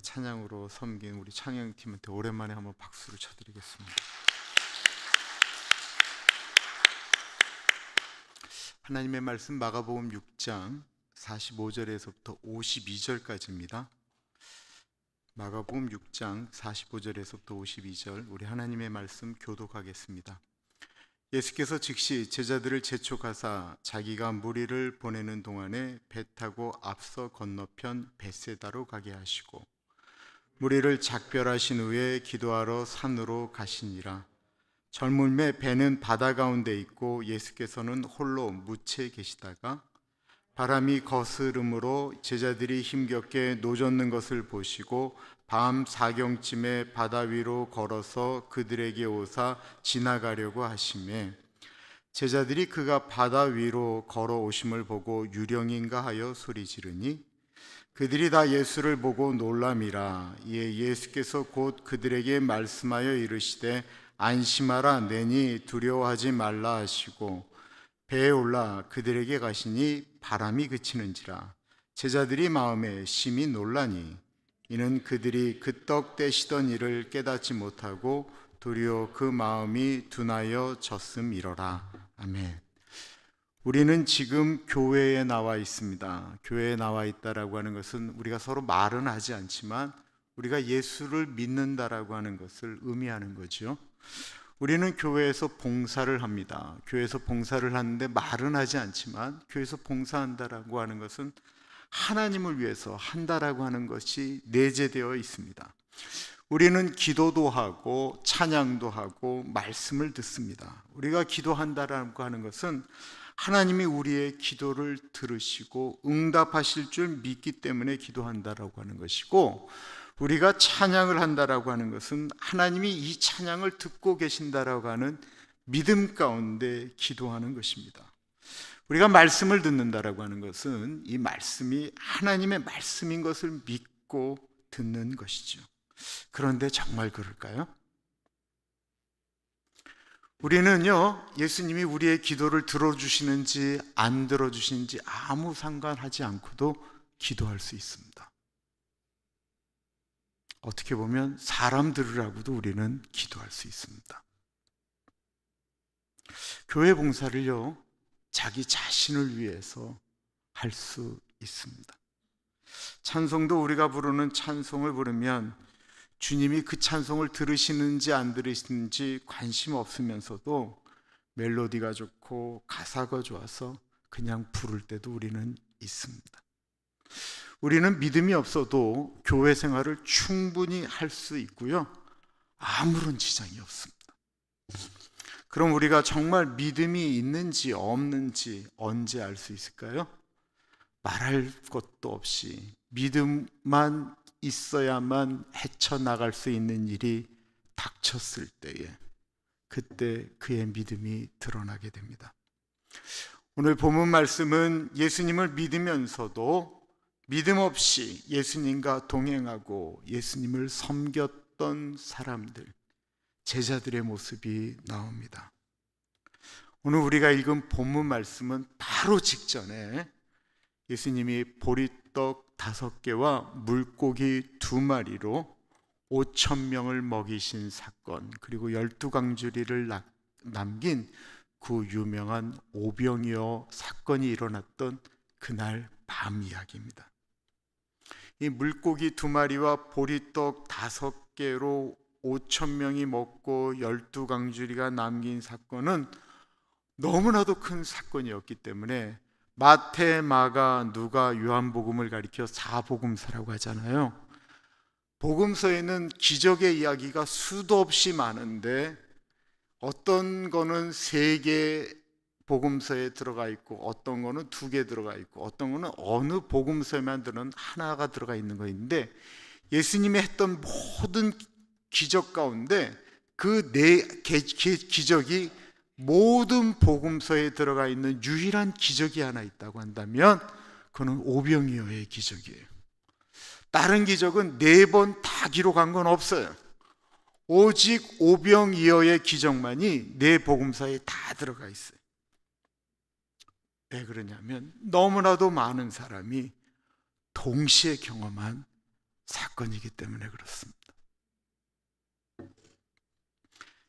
찬양으로 섬긴 우리 찬양팀한테 오랜만에 한번 박수를 쳐드리겠습니다. 하나님의 말씀 마가복음 6장 45절에서부터 52절까지입니다. 마가복음 6장 45절에서부터 52절 우리 하나님의 말씀 교독하겠습니다. 예수께서 즉시 제자들을 재촉하사 자기가 무리를 보내는 동안에 배 타고 앞서 건너편 벳세다로 가게 하시고 무리를 작별하신 후에 기도하러 산으로 가시니라. 젊음에 배는 바다 가운데 있고 예수께서는 홀로 묻혀 계시다가 바람이 거스름으로 제자들이 힘겹게 노젓는 것을 보시고 밤 사경쯤에 바다 위로 걸어서 그들에게 오사 지나가려고 하시매 제자들이 그가 바다 위로 걸어오심을 보고 유령인가 하여 소리 지르니 그들이 다 예수를 보고 놀람이라. 이에 예수께서 곧 그들에게 말씀하여 이르시되 안심하라 내니 두려워하지 말라 하시고 배에 올라 그들에게 가시니 바람이 그치는지라. 제자들이 마음에 심히 놀라니 이는 그들이 그 떡 떼시던 일을 깨닫지 못하고 도리어 그 마음이 둔하여 졌음이로라. 아멘. 우리는 지금 교회에 나와 있습니다. 교회에 나와 있다라고 하는 것은 우리가 서로 말은 하지 않지만 우리가 예수를 믿는다라고 하는 것을 의미하는 거죠. 우리는 교회에서 봉사를 합니다. 교회에서 봉사를 하는데 말은 하지 않지만 교회에서 봉사한다라고 하는 것은 하나님을 위해서 한다라고 하는 것이 내재되어 있습니다. 우리는 기도도 하고 찬양도 하고 말씀을 듣습니다. 우리가 기도한다라고 하는 것은 하나님이 우리의 기도를 들으시고 응답하실 줄 믿기 때문에 기도한다라고 하는 것이고, 우리가 찬양을 한다라고 하는 것은 하나님이 이 찬양을 듣고 계신다라고 하는 믿음 가운데 기도하는 것입니다. 우리가 말씀을 듣는다라고 하는 것은 이 말씀이 하나님의 말씀인 것을 믿고 듣는 것이죠. 그런데 정말 그럴까요? 우리는요, 예수님이 우리의 기도를 들어주시는지 안 들어주시는지 아무 상관하지 않고도 기도할 수 있습니다. 어떻게 보면 사람 들으라고도 우리는 기도할 수 있습니다. 교회 봉사를요, 자기 자신을 위해서 할 수 있습니다. 찬송도 우리가 부르는 찬송을 부르면 주님이 그 찬송을 들으시는지 안 들으시는지 관심 없으면서도 멜로디가 좋고 가사가 좋아서 그냥 부를 때도 우리는 있습니다. 우리는 믿음이 없어도 교회 생활을 충분히 할 수 있고요, 아무런 지장이 없습니다. 그럼 우리가 정말 믿음이 있는지 없는지 언제 알 수 있을까요? 말할 것도 없이 믿음만 있어야만 헤쳐나갈 수 있는 일이 닥쳤을 때에, 그때 그의 믿음이 드러나게 됩니다. 오늘 본문 말씀은 예수님을 믿으면서도 믿음 없이 예수님과 동행하고 예수님을 섬겼던 사람들, 제자들의 모습이 나옵니다. 오늘 우리가 읽은 본문 말씀은 바로 직전에 예수님이 보리떡 5개와 물고기 2마리로 5,000명을 먹이신 사건, 그리고 12강주리를 남긴 그 유명한 오병이어 사건이 일어났던 그날 밤 이야기입니다. 이 물고기 2마리와 보리떡 5개로 5,000명이 먹고 12강주리가 남긴 사건은 너무나도 큰 사건이었기 때문에 마태, 마가, 누가, 요한복음을 가리켜 4복음서라고 하잖아요. 복음서에는 기적의 이야기가 수도 없이 많은데 어떤 거는 3개 복음서에 들어가 있고 어떤 거는 2개 들어가 있고 어떤 거는 어느 복음서에만 들은 하나가 들어가 있는 거 있는데, 예수님이 했던 모든 기적 가운데 그 4개 기적이 모든 복음서에 들어가 있는 유일한 기적이 하나 있다고 한다면 그는 오병이어의 기적이에요. 다른 기적은 4번 다 기록한 건 없어요. 오직 오병이어의 기적만이 4복음서에 다 들어가 있어요. 왜 그러냐면 너무나도 많은 사람이 동시에 경험한 사건 사건이기 때문에 그렇습니다.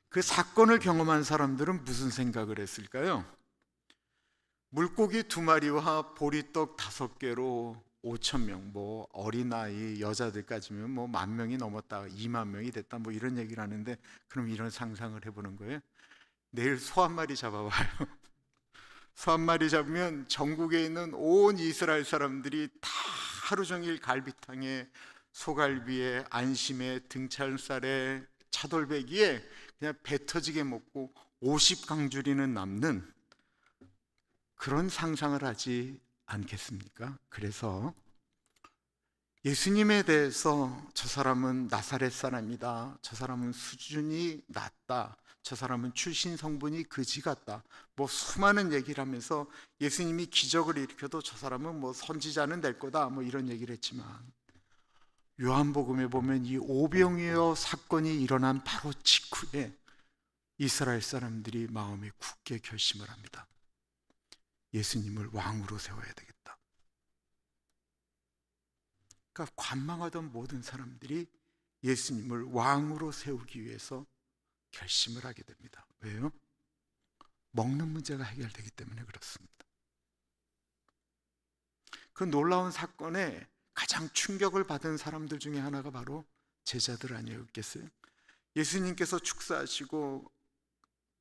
그 사건을 경험한 사람들은 무슨 생각을 했을까요? 물고기 2마리와 보리떡 5개로 5,000명, 뭐 어린아이, 여자들까지면 뭐 10,000명이 넘었다, 20,000명이 됐다, 뭐 이런 얘기를 하는데, 그럼 이런 상상을 해보는 거예요. 내일 소 한 마리 잡아봐요. 소 한 마리 잡으면 전국에 있는 온 이스라엘 사람들이 다 하루 종일 갈비탕에, 소갈비에, 안심에, 등찰살에, 차돌배기에 그냥 배 터지게 먹고 50강주리는 남는 그런 상상을 하지 않겠습니까? 그래서 예수님에 대해서 저 사람은 나사렛 사람이다, 저 사람은 수준이 낮다, 저 사람은 출신 성분이 거지 같다, 뭐 수많은 얘기를 하면서 예수님이 기적을 일으켜도 저 사람은 뭐 선지자는 될 거다, 뭐 이런 얘기를 했지만, 요한복음에 보면 이 오병이어 사건이 일어난 바로 직후에 이스라엘 사람들이 마음에 굳게 결심을 합니다. 예수님을 왕으로 세워야 되겠다. 그러니까 관망하던 모든 사람들이 예수님을 왕으로 세우기 위해서 결심을 하게 됩니다. 왜요? 먹는 문제가 해결되기 때문에 그렇습니다. 그 놀라운 사건에 가장 충격을 받은 사람들 중에 하나가 바로 제자들 아니었겠어요? 예수님께서 축사하시고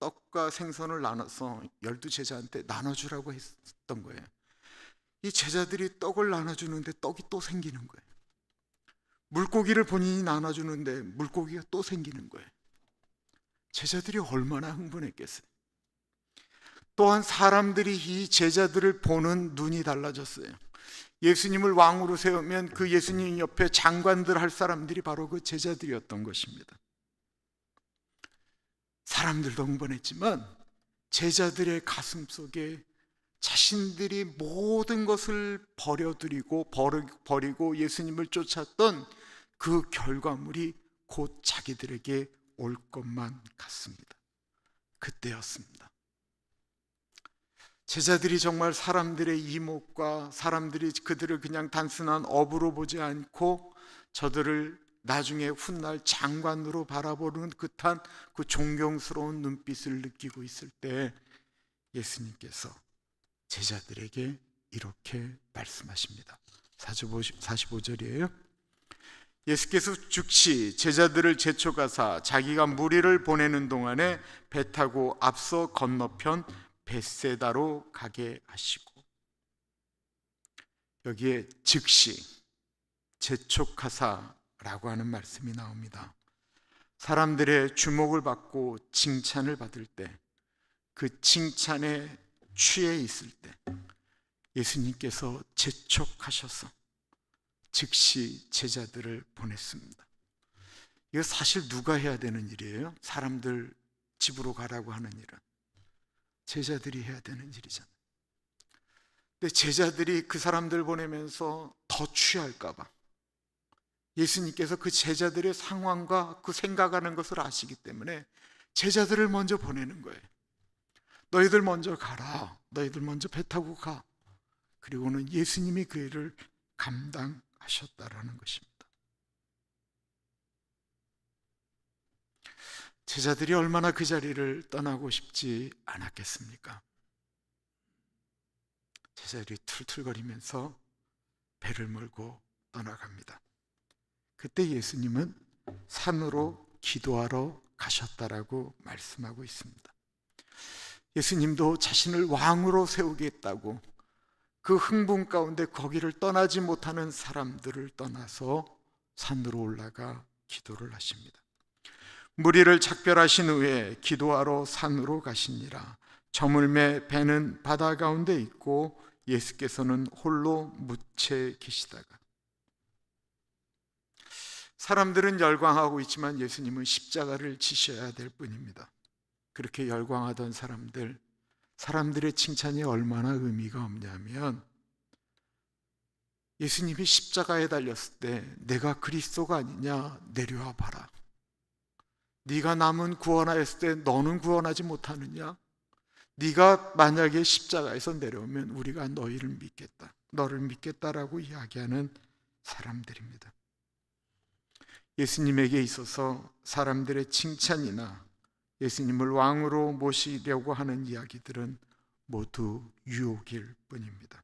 떡과 생선을 나눠서 12제자한테 나눠주라고 했던 거예요. 이 제자들이 떡을 나눠주는데 떡이 또 생기는 거예요. 물고기를 본인이 나눠주는데 물고기가 또 생기는 거예요. 제자들이 얼마나 흥분했겠어요. 또한 사람들이 이 제자들을 보는 눈이 달라졌어요. 예수님을 왕으로 세우면 그 예수님 옆에 장관들 할 사람들이 바로 그 제자들이었던 것입니다. 사람들도 흥분했지만 제자들의 가슴 속에 자신들이 모든 것을 버리고 예수님을 쫓았던 그 결과물이 곧 자기들에게 올 것만 같습니다. 그때였습니다. 제자들이 정말 사람들의 이목과 사람들이 그들을 그냥 단순한 어부로 보지 않고 저들을 나중에 훗날 장관으로 바라보는 듯한 그 존경스러운 눈빛을 느끼고 있을 때 예수님께서 제자들에게 이렇게 말씀하십니다. 45절이에요. 예수께서 즉시 제자들을 재촉하사 자기가 무리를 보내는 동안에 배 타고 앞서 건너편 벳세다로 가게 하시고, 여기에 즉시 재촉하사라고 하는 말씀이 나옵니다. 사람들의 주목을 받고 칭찬을 받을 때, 그 칭찬에 취해 있을 때 예수님께서 재촉하셔서 즉시 제자들을 보냈습니다. 이거 사실 누가 해야 되는 일이에요? 사람들 집으로 가라고 하는 일은 제자들이 해야 되는 일이잖아요. 근데 제자들이 그 사람들 보내면서 더 취할까 봐 예수님께서 그 제자들의 상황과 그 생각하는 것을 아시기 때문에 제자들을 먼저 보내는 거예요. 너희들 먼저 가라. 너희들 먼저 배 타고 가. 그리고는 예수님이 그 일을 감당하셨다라는 것입니다. 제자들이 얼마나 그 자리를 떠나고 싶지 않았겠습니까? 제자들이 툴툴거리면서 배를 몰고 떠나갑니다. 그때 예수님은 산으로 기도하러 가셨다라고 말씀하고 있습니다. 예수님도 자신을 왕으로 세우겠다고 그 흥분 가운데 거기를 떠나지 못하는 사람들을 떠나서 산으로 올라가 기도를 하십니다. 무리를 작별하신 후에 기도하러 산으로 가시니라. 저물매 배는 바다 가운데 있고 예수께서는 홀로 묻혀 계시다가, 사람들은 열광하고 있지만 예수님은 십자가를 지셔야 될 뿐입니다. 그렇게 열광하던 사람들의 칭찬이 얼마나 의미가 없냐면, 예수님이 십자가에 달렸을 때 내가 그리스도가 아니냐, 내려와 봐라. 네가 남은 구원하였을 때 너는 구원하지 못하느냐? 네가 만약에 십자가에서 내려오면 우리가 너를 믿겠다라고 이야기하는 사람들입니다. 예수님에게 있어서 사람들의 칭찬이나 예수님을 왕으로 모시려고 하는 이야기들은 모두 유혹일 뿐입니다.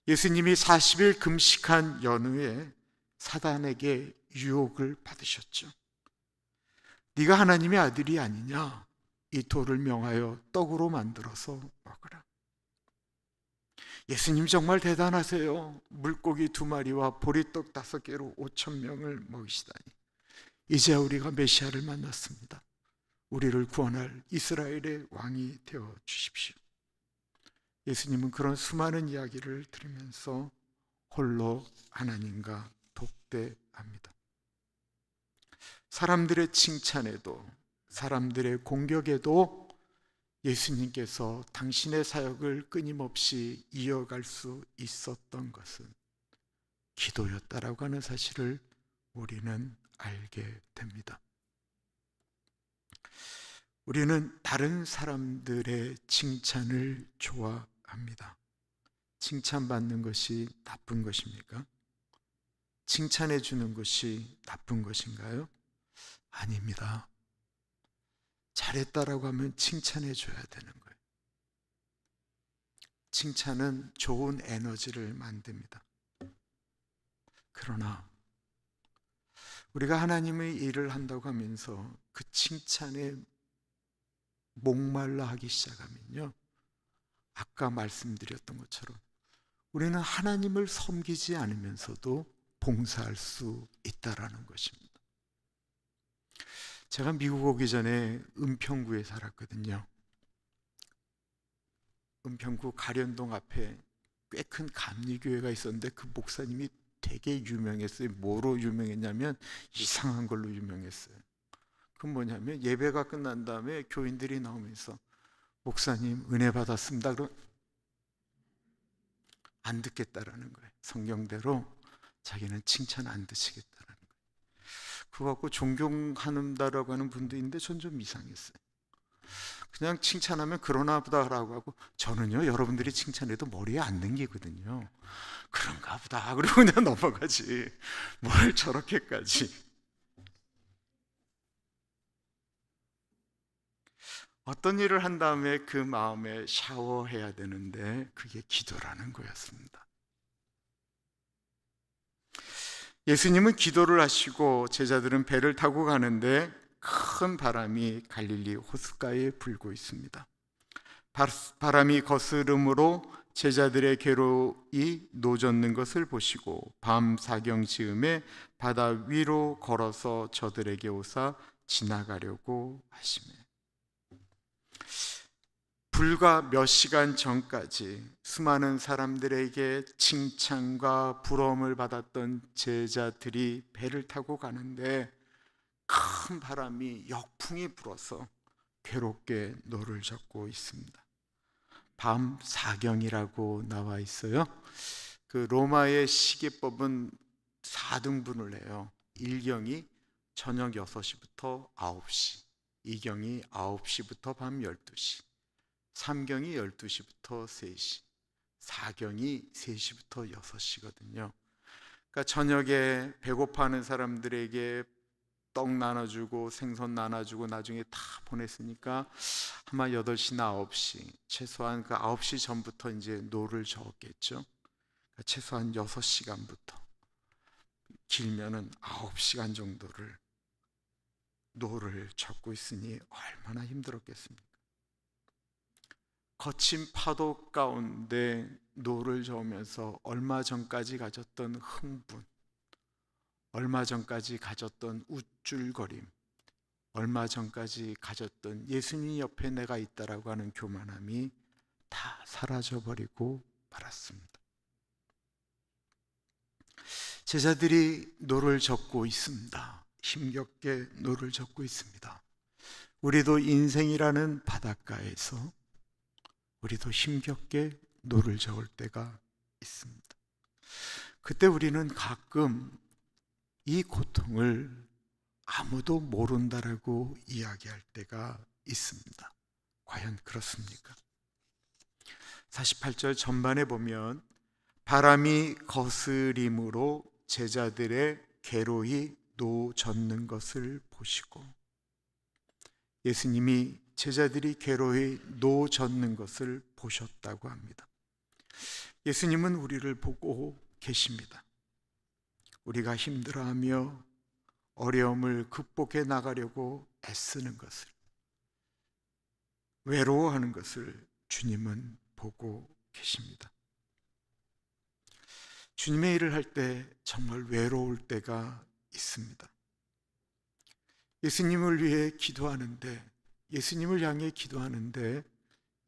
예수님이 40일 금식한 연후에 사단에게 유혹을 받으셨죠. 네가 하나님의 아들이 아니냐? 이 돌을 명하여 떡으로 만들어서 먹으라. 예수님 정말 대단하세요. 물고기 2마리와 보리떡 5개로 5,000명을 먹이시다니. 이제 우리가 메시아를 만났습니다. 우리를 구원할 이스라엘의 왕이 되어 주십시오. 예수님은 그런 수많은 이야기를 들으면서 홀로 하나님과 독대합니다. 사람들의 칭찬에도 사람들의 공격에도 예수님께서 당신의 사역을 끊임없이 이어갈 수 있었던 것은 기도였다라고 하는 사실을 우리는 알게 됩니다. 우리는 다른 사람들의 칭찬을 좋아합니다. 칭찬받는 것이 나쁜 것입니까? 칭찬해 주는 것이 나쁜 것인가요? 아닙니다. 잘했다라고 하면 칭찬해 줘야 되는 거예요. 칭찬은 좋은 에너지를 만듭니다. 그러나 우리가 하나님의 일을 한다고 하면서 그 칭찬에 목말라 하기 시작하면요, 아까 말씀드렸던 것처럼 우리는 하나님을 섬기지 않으면서도 봉사할 수 있다라는 것입니다. 제가 미국 오기 전에 은평구에 살았거든요. 은평구 가련동 앞에 꽤 큰 감리교회가 있었는데 그 목사님이 되게 유명했어요. 뭐로 유명했냐면 이상한 걸로 유명했어요. 그건 뭐냐면 예배가 끝난 다음에 교인들이 나오면서 목사님 은혜 받았습니다. 그럼 안 듣겠다라는 거예요. 성경대로 자기는 칭찬 안 듣시겠다라는 거예요. 그거 갖고 존경한다라고 하는 분도 있는데 전 좀 이상했어요. 그냥 칭찬하면 그러나 보다라고 하고, 저는요 여러분들이 칭찬해도 머리에 안 남기거든요. 그런가 보다 그리고 그냥 넘어가지 뭘 저렇게까지. 어떤 일을 한 다음에 그 마음에 샤워해야 되는데 그게 기도라는 거였습니다. 예수님은 기도를 하시고 제자들은 배를 타고 가는데 큰 바람이 갈릴리 호숫가에 불고 있습니다. 바람이 거스름으로 제자들의 괴로움이 노젓는 것을 보시고 밤 사경 즈음에 바다 위로 걸어서 저들에게 오사 지나가려고 하시매, 불과 몇 시간 전까지 수많은 사람들에게 칭찬과 부러움을 받았던 제자들이 배를 타고 가는데 큰 바람이 역풍이 불어서 괴롭게 노를 젓고 있습니다. 밤 사경이라고 나와 있어요. 그 로마의 시계법은 4등분을 해요. 1경이 저녁 6시부터 9시, 2경이 9시부터 밤 12시, 3경이 12시부터 3시, 4경이 3시부터 6시거든요. 그러니까 저녁에 배고파하는 사람들에게 떡 나눠주고 생선 나눠주고 나중에 다 보냈으니까 아마 8시나 9시, 최소한 그 9시 전부터 이제 노를 저었겠죠. 그러니까 최소한 6시간부터 길면은 9시간 정도를 노를 젓고 있으니 얼마나 힘들었겠습니까? 거친 파도 가운데 노를 저으면서 얼마 전까지 가졌던 흥분, 얼마 전까지 가졌던 우쭐거림, 얼마 전까지 가졌던 예수님 옆에 내가 있다라고 하는 교만함이 다 사라져버리고 말았습니다. 제자들이 노를 젓고 있습니다. 힘겹게 노를 젓고 있습니다. 우리도 인생이라는 바닷가에서 우리도 힘겹게 노를 저을 때가 있습니다. 그때 우리는 가끔 이 고통을 아무도 모른다라고 이야기할 때가 있습니다. 과연 그렇습니까? 48절 전반에 보면 바람이 거스림으로 제자들의 괴로움이 노 젓는 것을 보시고, 예수님이 제자들이 괴로이 노 젓는 것을 보셨다고 합니다. 예수님은 우리를 보고 계십니다. 우리가 힘들어하며 어려움을 극복해 나가려고 애쓰는 것을, 외로워하는 것을 주님은 보고 계십니다. 주님의 일을 할 때 정말 외로울 때가 있습니다. 예수님을 위해 기도하는데, 예수님을 향해 기도하는데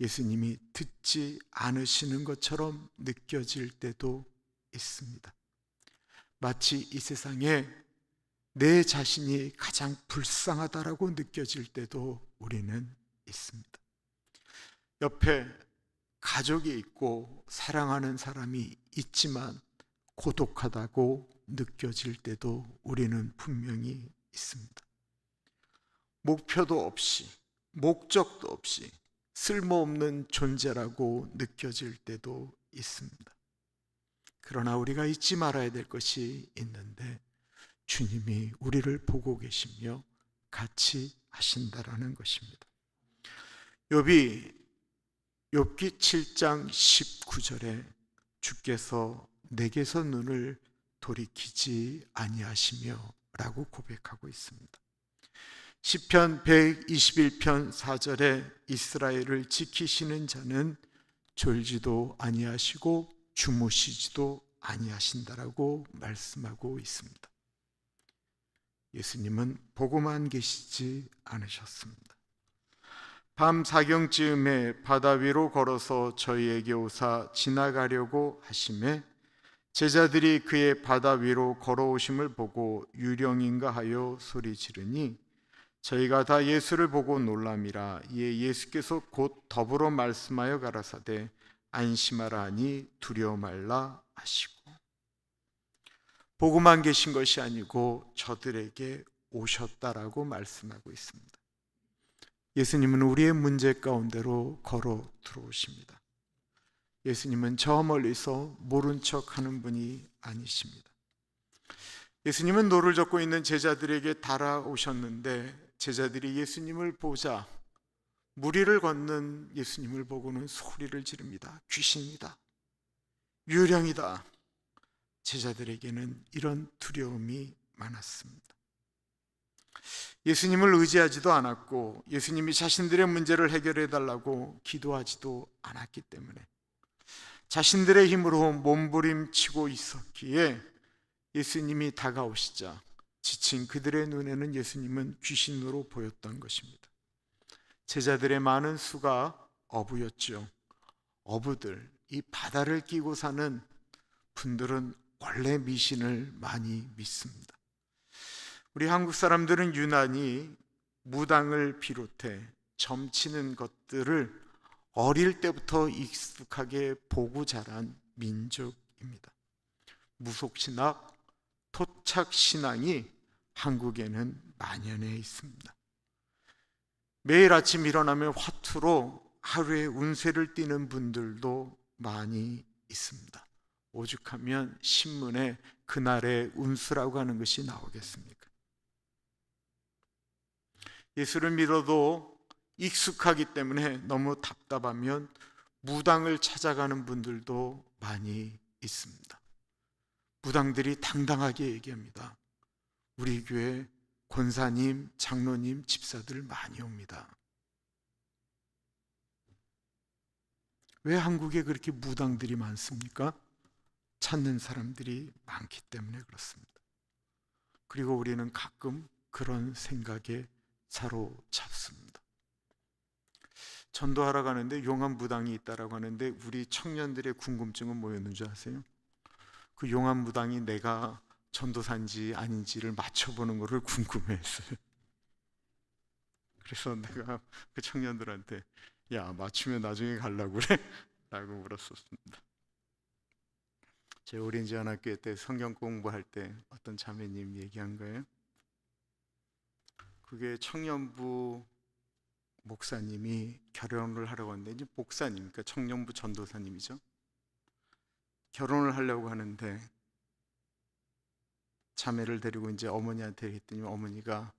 예수님이 듣지 않으시는 것처럼 느껴질 때도 있습니다. 마치 이 세상에 내 자신이 가장 불쌍하다라고 느껴질 때도 우리는 있습니다. 옆에 가족이 있고 사랑하는 사람이 있지만 고독하다고 느껴질 때도 우리는 분명히 있습니다. 목표도 없이, 목적도 없이 쓸모없는 존재라고 느껴질 때도 있습니다. 그러나 우리가 잊지 말아야 될 것이 있는데, 주님이 우리를 보고 계시며 같이 하신다라는 것입니다. 욥기 7장 19절에 주께서 내게서 눈을 돌이키지 아니하시며 라고 고백하고 있습니다. 시편 121편 4절에 이스라엘을 지키시는 자는 졸지도 아니하시고 주무시지도 아니하신다라고 말씀하고 있습니다. 예수님은 보고만 계시지 않으셨습니다. 밤 사경쯤에 바다 위로 걸어서 저희에게 오사 지나가려고 하심에 제자들이 그의 바다 위로 걸어오심을 보고 유령인가 하여 소리 지르니 저희가 다 예수를 보고 놀람이라. 이에 예수께서 곧 더불어 말씀하여 가라사대 안심하라 하니 두려워 말라 하시고, 보고만 계신 것이 아니고 저들에게 오셨다라고 말씀하고 있습니다. 예수님은 우리의 문제 가운데로 걸어 들어오십니다. 예수님은 저 멀리서 모른 척하는 분이 아니십니다. 예수님은 노를 젓고 있는 제자들에게 달아오셨는데, 제자들이 예수님을 보자 무리를 걷는 예수님을 보고는 소리를 지릅니다. 귀신이다, 유령이다. 제자들에게는 이런 두려움이 많았습니다. 예수님을 의지하지도 않았고 예수님이 자신들의 문제를 해결해 달라고 기도하지도 않았기 때문에 자신들의 힘으로 몸부림치고 있었기에 예수님이 다가오시자 지친 그들의 눈에는 예수님은 귀신으로 보였던 것입니다. 제자들의 많은 수가 어부였죠. 어부들, 이 바다를 끼고 사는 분들은 원래 미신을 많이 믿습니다. 우리 한국 사람들은 유난히 무당을 비롯해 점치는 것들을 어릴 때부터 익숙하게 보고 자란 민족입니다. 무속신학, 토착신앙이 한국에는 만연해 있습니다. 매일 아침 일어나면 화투로 하루의 운세를 띠는 분들도 많이 있습니다. 오죽하면 신문에 그날의 운수라고 하는 것이 나오겠습니까? 예수를 믿어도 익숙하기 때문에 너무 답답하면 무당을 찾아가는 분들도 많이 있습니다. 무당들이 당당하게 얘기합니다. 우리 교회 권사님, 장로님, 집사들 많이 옵니다. 왜 한국에 그렇게 무당들이 많습니까? 찾는 사람들이 많기 때문에 그렇습니다. 그리고 우리는 가끔 그런 생각에 사로잡습니다. 전도하러 가는데 용한 무당이 있다라고 하는데 우리 청년들의 궁금증은 뭐였는 줄 아세요? 그 용한 무당이 내가 전도사인지 아닌지를 맞춰보는 것을 궁금해했어요. 그래서 내가 그 청년들한테 야, 맞추면 나중에 가려고 그래? 라고 물었었습니다. 제 오렌지 한학교 때 성경 공부할 때 어떤 자매님 얘기한 거예요. 그게 청년부 목사님이 결혼을 하려고 하는데, 이제 목사님, 그러니까 청년부 전도사님이죠. 결혼을 하려고 하는데 자매를 데리고 이제 어머니한테 했더니 어머니가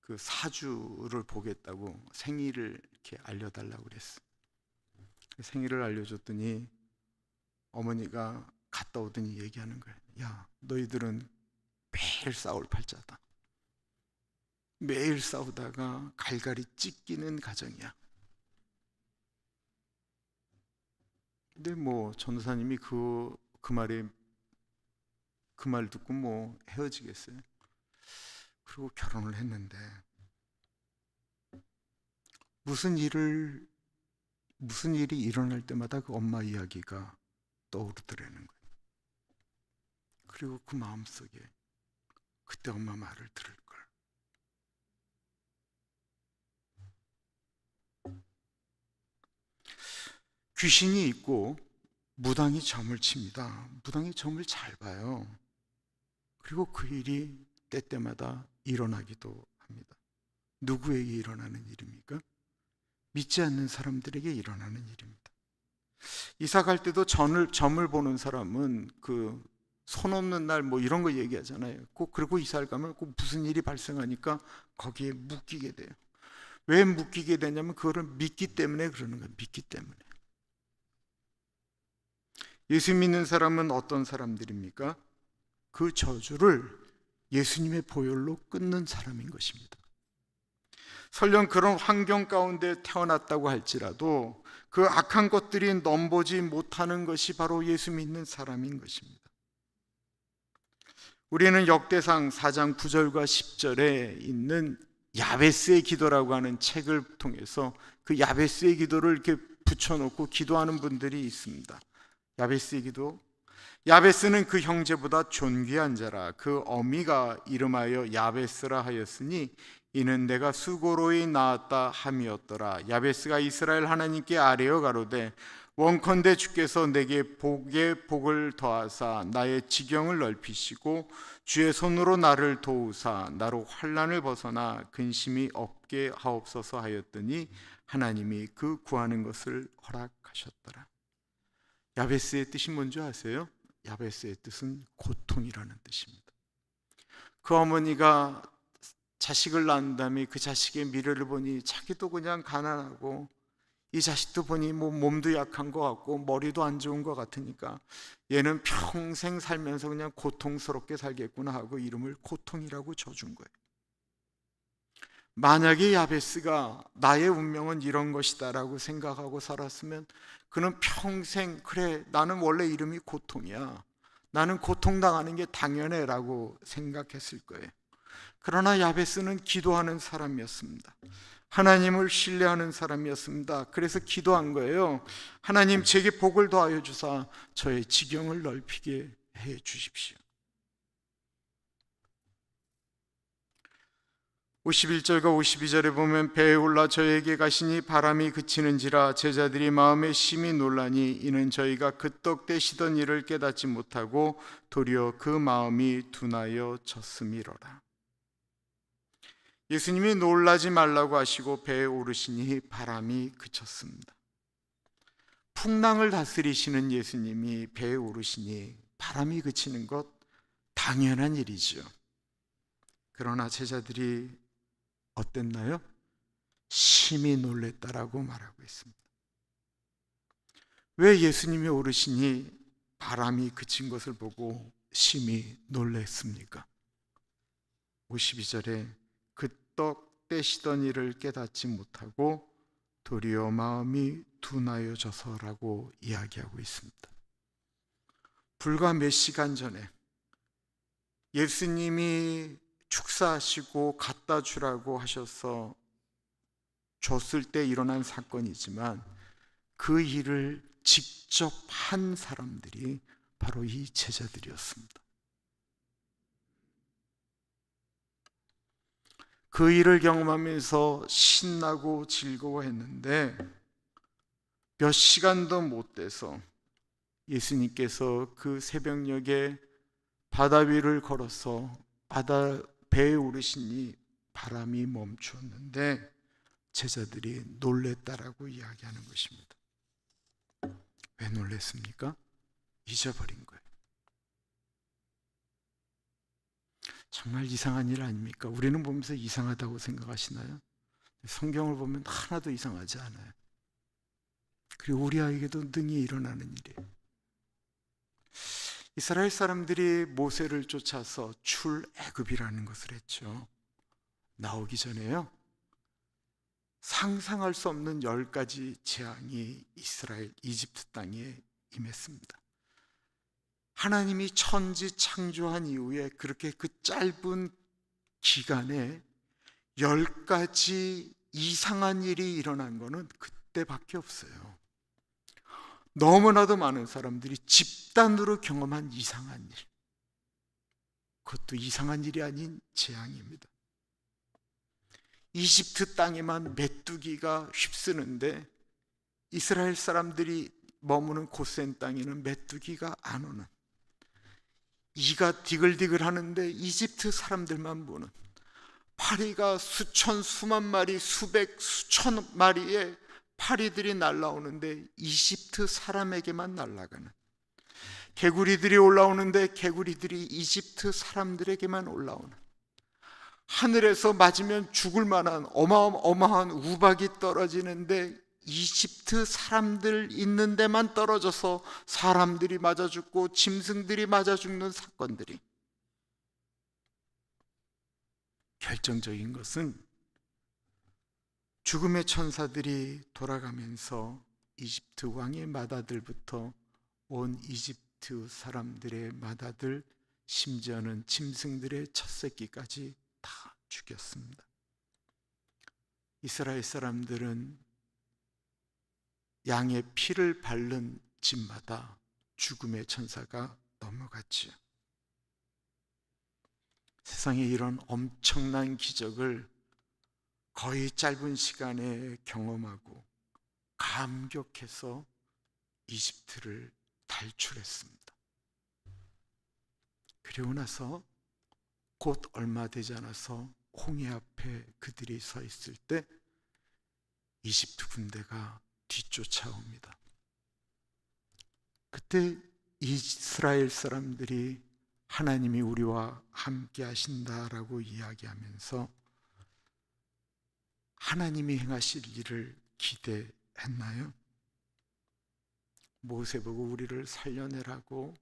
그 사주를 보겠다고 생일을 이렇게 알려달라고 그랬어. 생일을 알려줬더니 어머니가 갔다 오더니 얘기하는 거예요. 야, 너희들은 매일 싸울 팔자다. 매일 싸우다가 갈갈이 찢기는 가정이야. 근데 뭐 전도사님이 그 말 듣고 뭐 헤어지겠어요. 그리고 결혼을 했는데 무슨 일이 일어날 때마다 그 엄마 이야기가 떠오르더라는 거예요. 그리고 그 마음속에 그때 엄마 말을 들을 걸. 귀신이 있고 무당이 점을 칩니다. 무당이 점을 잘 봐요. 그리고 그 일이 때때마다 일어나기도 합니다. 누구에게 일어나는 일입니까? 믿지 않는 사람들에게 일어나는 일입니다. 이사 갈 때도 점을 보는 사람은 그 손 없는 날 뭐 이런 거 얘기하잖아요. 꼭 그리고 이사를 가면 꼭 무슨 일이 발생하니까 거기에 묶이게 돼요. 왜 묶이게 되냐면 그거를 믿기 때문에 그러는 거예요. 믿기 때문에. 예수 믿는 사람은 어떤 사람들입니까? 그 저주를 예수님의 보혈로 끊는 사람인 것입니다. 설령 그런 환경 가운데 태어났다고 할지라도 그 악한 것들이 넘보지 못하는 것이 바로 예수 믿는 사람인 것입니다. 우리는 역대상 4장 9절과 10절에 있는 야베스의 기도라고 하는 책을 통해서 그 야베스의 기도를 이렇게 붙여놓고 기도하는 분들이 있습니다. 야베스의 기도. 야베스는 그 형제보다 존귀한 자라. 그 어미가 이름하여 야베스라 하였으니 이는 내가 수고로이 낳았다 함이었더라. 야베스가 이스라엘 하나님께 아뢰어 가로되 원컨대 주께서 내게 복을 더하사 나의 지경을 넓히시고 주의 손으로 나를 도우사 나로 환난을 벗어나 근심이 없게 하옵소서 하였더니 하나님이 그 구하는 것을 허락하셨더라. 야베스의 뜻이 뭔지 아세요? 야베스의 뜻은 고통이라는 뜻입니다. 그 어머니가 자식을 낳은 다음에 그 자식의 미래를 보니 자기도 그냥 가난하고 이 자식도 보니 뭐 몸도 약한 것 같고 머리도 안 좋은 것 같으니까 얘는 평생 살면서 그냥 고통스럽게 살겠구나 하고 이름을 고통이라고 줘준 거예요. 만약에 야베스가 나의 운명은 이런 것이다 라고 생각하고 살았으면 그는 평생 그래 나는 원래 이름이 고통이야, 나는 고통당하는 게 당연해 라고 생각했을 거예요. 그러나 야베스는 기도하는 사람이었습니다. 하나님을 신뢰하는 사람이었습니다. 그래서 기도한 거예요. 하나님 제게 복을 더하여 주사 저의 지경을 넓히게 해 주십시오. 51절과 52절에 보면 배에 올라 저에게 가시니 바람이 그치는지라 제자들이 마음에 심히 놀라니 이는 저희가 그 떡 떼시던 일을 깨닫지 못하고 도리어 그 마음이 둔하여 졌음이로라. 예수님이 놀라지 말라고 하시고 배에 오르시니 바람이 그쳤습니다. 풍랑을 다스리시는 예수님이 배에 오르시니 바람이 그치는 것 당연한 일이죠. 그러나 제자들이 어땠나요? 심히 놀랬다라고 말하고 있습니다. 왜 예수님이 오르시니 바람이 그친 것을 보고 심히 놀랬습니까? 52절에 그 떡 떼시던 일을 깨닫지 못하고 도리어 마음이 둔하여져서라고 이야기하고 있습니다. 불과 몇 시간 전에 예수님이 축사하시고 갖다 주라고 하셔서 줬을 때 일어난 사건이지만 그 일을 직접 한 사람들이 바로 이 제자들이었습니다. 그 일을 경험하면서 신나고 즐거워했는데 몇 시간도 못 돼서 예수님께서 그 새벽녘에 바다 위를 걸어서 배에 오르시니 바람이 멈추었는데 제자들이 놀랬다라고 이야기하는 것입니다. 왜 놀랬습니까? 잊어버린 거예요. 정말 이상한 일 아닙니까? 우리는 보면서 이상하다고 생각하시나요? 성경을 보면 하나도 이상하지 않아요. 그리고 우리 아이에게도 능히 일어나는 일이에요. 이스라엘 사람들이 모세를 쫓아서 출애굽이라는 것을 했죠. 나오기 전에요, 상상할 수 없는 10가지 재앙이 이스라엘 이집트 땅에 임했습니다. 하나님이 천지 창조한 이후에 그렇게 그 짧은 기간에 10가지 이상한 일이 일어난 것은 그때밖에 없어요. 너무나도 많은 사람들이 집단으로 경험한 이상한 일, 그것도 이상한 일이 아닌 재앙입니다. 이집트 땅에만 메뚜기가 휩쓰는데 이스라엘 사람들이 머무는 고센 땅에는 메뚜기가 안 오는, 이가 디글디글 하는데 이집트 사람들만 보는, 파리가 수천 수만 마리, 수백 수천 마리의 파리들이 날아오는데 이집트 사람에게만 날아가는, 개구리들이 올라오는데 개구리들이 이집트 사람들에게만 올라오는, 하늘에서 맞으면 죽을 만한 어마어마한 우박이 떨어지는데 이집트 사람들 있는 데만 떨어져서 사람들이 맞아 죽고 짐승들이 맞아 죽는 사건들이, 결정적인 것은 죽음의 천사들이 돌아가면서 이집트 왕의 맏아들부터 온 이집트 사람들의 맏아들, 심지어는 짐승들의 첫 새끼까지 다 죽였습니다. 이스라엘 사람들은 양의 피를 바른 집마다 죽음의 천사가 넘어갔지요. 세상에 이런 엄청난 기적을 거의 짧은 시간에 경험하고 감격해서 이집트를 탈출했습니다. 그리고 나서 곧 얼마 되지 않아서 홍해 앞에 그들이 서 있을 때 이집트 군대가 뒤쫓아옵니다. 그때 이스라엘 사람들이 하나님이 우리와 함께 하신다라고 이야기하면서 하나님이 행하실 일을 기대했나요? 모세 보고 우리를 살려내라고,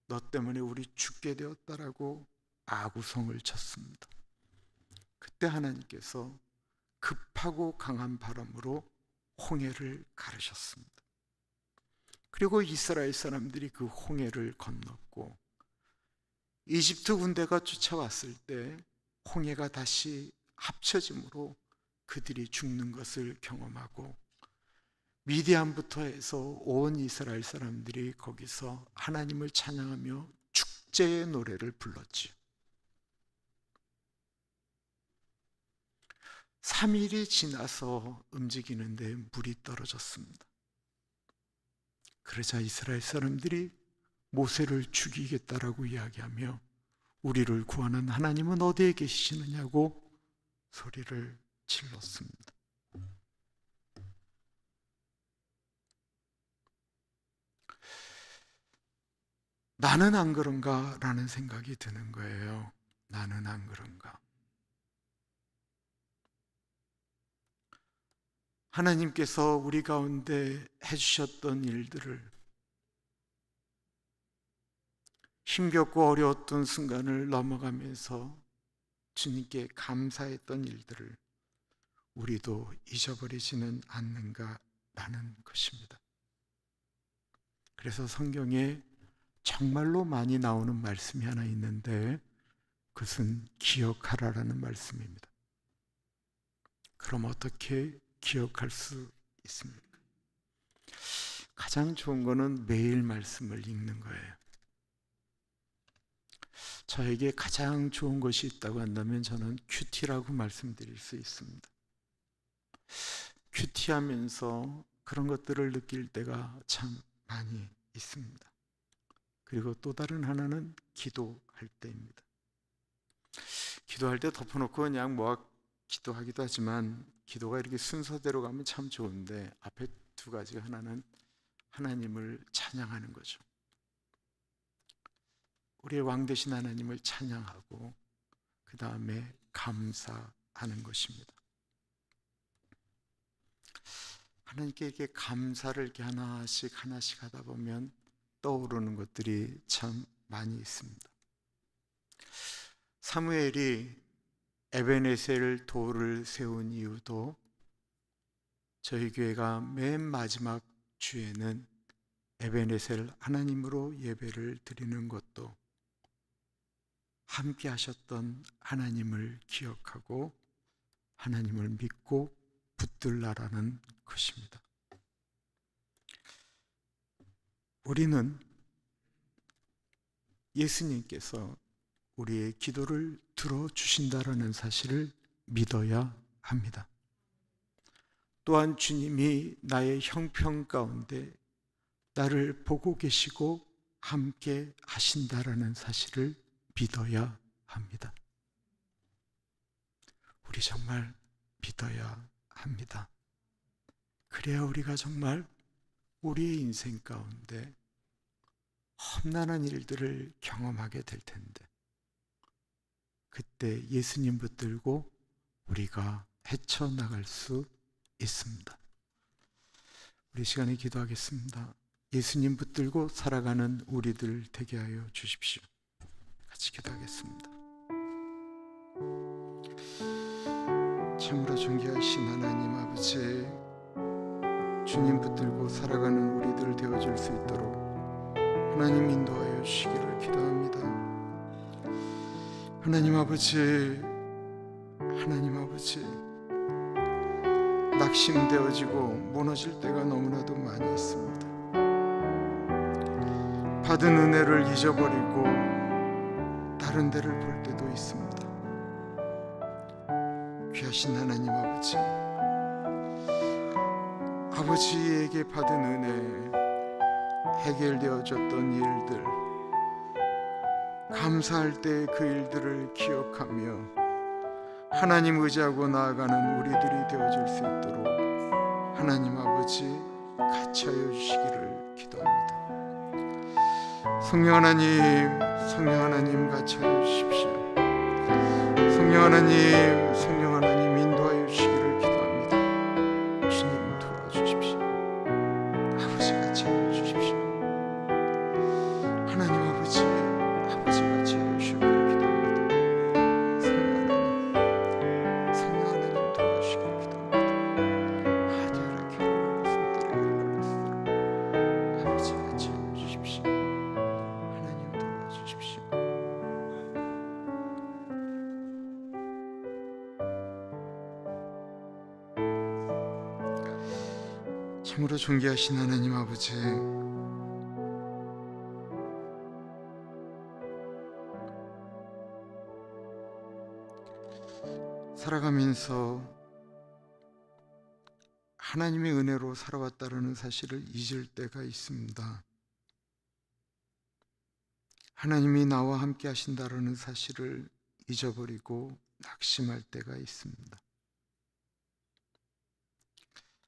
너 때문에 우리 죽게 되었다라고 아구성을 쳤습니다. 그때 하나님께서 급하고 강한 바람으로 홍해를 가르셨습니다. 그리고 이스라엘 사람들이 그 홍해를 건넜고 이집트 군대가 쫓아왔을 때 홍해가 다시 합쳐짐으로 그들이 죽는 것을 경험하고 미디안부터 해서 온 이스라엘 사람들이 거기서 하나님을 찬양하며 축제의 노래를 불렀지요. 3일이 지나서 움직이는데 물이 떨어졌습니다. 그러자 이스라엘 사람들이 모세를 죽이겠다라고 이야기하며 우리를 구하는 하나님은 어디에 계시느냐고 소리를 질렀습니다. 나는 안 그런가 라는 생각이 드는 거예요. 나는 안 그런가. 하나님께서 우리 가운데 해주셨던 일들을, 힘겹고 어려웠던 순간을 넘어가면서 주님께 감사했던 일들을 우리도 잊어버리지는 않는가라는 것입니다. 그래서 성경에 정말로 많이 나오는 말씀이 하나 있는데 그것은 기억하라라는 말씀입니다. 그럼 어떻게 기억할 수 있습니까? 가장 좋은 거는 매일 말씀을 읽는 거예요. 저에게 가장 좋은 것이 있다고 한다면 저는 큐티라고 말씀드릴 수 있습니다. 큐티하면서 그런 것들을 느낄 때가 참 많이 있습니다. 그리고 또 다른 하나는 기도할 때입니다. 기도할 때 덮어놓고 그냥 기도하기도 하지만 기도가 이렇게 순서대로 가면 참 좋은데 앞에 두 가지, 하나는 하나님을 찬양하는 거죠. 우리의 왕 되신 하나님을 찬양하고 그 다음에 감사하는 것입니다. 하나님께 이렇게 감사를 이렇게 하나씩 하다 보면 떠오르는 것들이 참 많이 있습니다. 사무엘이 에베네셀 돌을 세운 이유도 저희 교회가 맨 마지막 주에는 에베네셀 하나님으로 예배를 드리는 것도 함께 하셨던 하나님을 기억하고 하나님을 믿고 붙들라라는 것입니다. 우리는 예수님께서 우리의 기도를 들어주신다라는 사실을 믿어야 합니다. 또한 주님이 나의 형편 가운데 나를 보고 계시고 함께 하신다라는 사실을 믿어야 합니다. 우리 정말 믿어야 합니다. 그래야 우리가 정말 우리의 인생 가운데 험난한 일들을 경험하게 될 텐데 그때 예수님 붙들고 우리가 헤쳐나갈 수 있습니다. 우리 시간에 기도하겠습니다. 예수님 붙들고 살아가는 우리들 되게 하여 주십시오. 같이 기도하겠습니다. 참으로 존귀하신 하나님 아버지, 주님 붙들고 살아가는 우리들 되어줄 수 있도록 하나님 인도하여 주시기를 기도합니다. 하나님 아버지, 낙심되어지고 무너질 때가 너무나도 많이 있습니다. 받은 은혜를 잊어버리고 다른 데를 볼 때도 있습니다. 귀하신 하나님 아버지, 아버지에게 받은 은혜, 해결되어졌던 일들, 감사할 때 그 일들을 기억하며 하나님 의지하고 나아가는 우리들이 되어줄 수 있도록 하나님 아버지 같이 하여 주시기를 기도합니다. 성령 하나님 같이 하여 주십시오. 성령 하나님 인도하여 주시기를 기도합니다. 주님 도와주십시오. 아버지 같이 하여 주십시오. 하나님 아버지 같이 하여 주시기를 기도합니다. 성령 하나님 도와주시기를 기도합니다. 하늘의 길을 걸었습니다. 아버지 같이 하여 주십시오. 하나님 도와주십시오. 참으로 존귀하신 하나님 아버지, 살아가면서 하나님의 은혜로 살아왔다는 사실을 잊을 때가 있습니다. 하나님이 나와 함께 하신다는 사실을 잊어버리고 낙심할 때가 있습니다.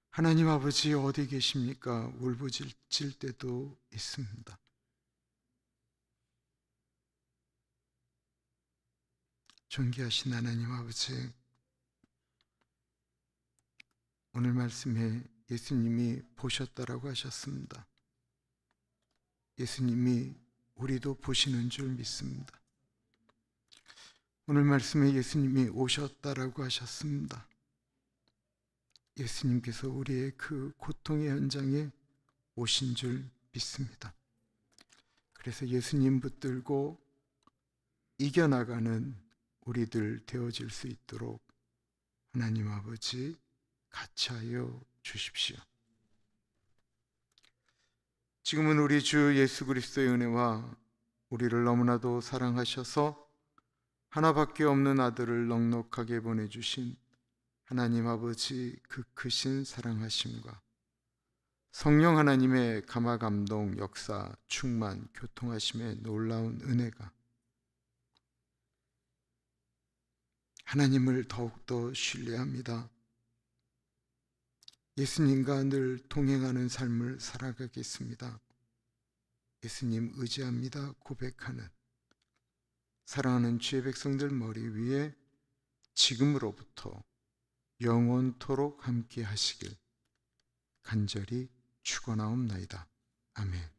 하나님 아버지 어디 계십니까? 울부짖을 때도 있습니다. 존귀하신 하나님 아버지, 오늘 말씀에 예수님이 보셨다라고 하셨습니다. 예수님이 우리도 보시는 줄 믿습니다. 오늘 말씀에 예수님이 오셨다라고 하셨습니다. 예수님께서 우리의 그 고통의 현장에 오신 줄 믿습니다. 그래서 예수님 붙들고 이겨나가는 우리들 되어질 수 있도록 하나님 아버지 같이 하여 주십시오. 지금은 우리 주 예수 그리스도의 은혜와 우리를 너무나도 사랑하셔서 하나밖에 없는 아들을 넉넉하게 보내주신 하나님 아버지 그 크신 사랑하심과 성령 하나님의 감화감동 역사 충만 교통하심의 놀라운 은혜가 하나님을 더욱더 신뢰합니다. 예수님과 늘 동행하는 삶을 살아가겠습니다. 예수님 의지합니다 고백하는 사랑하는 주의 백성들 머리 위에 지금으로부터 영원토록 함께 하시길 간절히 축원하옵나이다. 아멘.